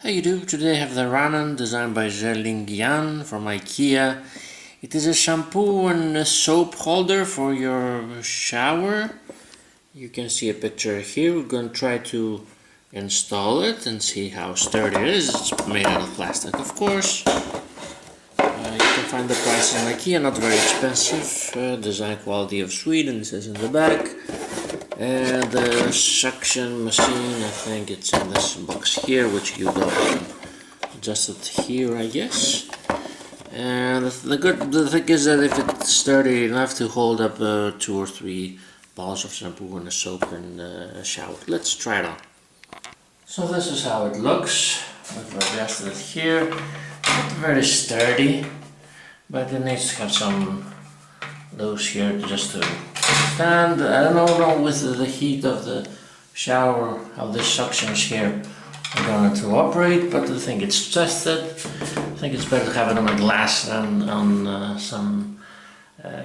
How you do? Today I have the Ranen designed by Yan from IKEA. It is a shampoo and a soap holder for your shower. You can see a picture here. We're going to try to install it and see how sturdy it is. It's made out of plastic, of course. You can find the price in IKEA, not very expensive. Design quality of Sweden, it says in the back. And the suction machine, I think it's in this box here, which you go adjust it here, I guess. And the thing is that if it's sturdy enough to hold up 2 or 3 balls of shampoo and a soap and a shower. Let's try it on. So this is how it looks. We've adjusted it here. Not very sturdy, but it needs to have some loose here just to stand. I don't know with the heat of the shower how the suctions here are going to operate, but I think it's tested. I think it's better to have it on a glass than on some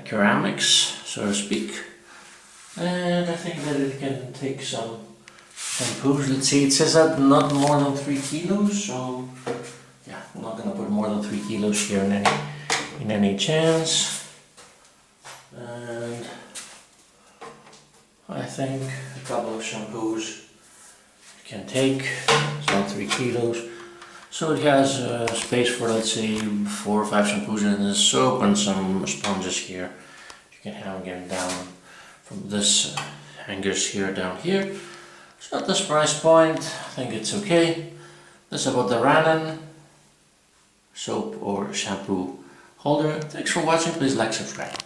ceramics, so to speak. And I think that it can take some shampoos. Let's see, it says that not more than 3 kilos, so yeah, I'm not going to put more than 3 kilos here in any chance. And I think a couple of shampoos can take, it's about 3 kilos. So it has space for, let's say, 4 or 5 shampoos in the soap and some sponges here. You can hang them down from this hangers here down here. It's not this price point, I think it's okay. That's about the Ranen soap or shampoo holder. Thanks for watching, please like, subscribe.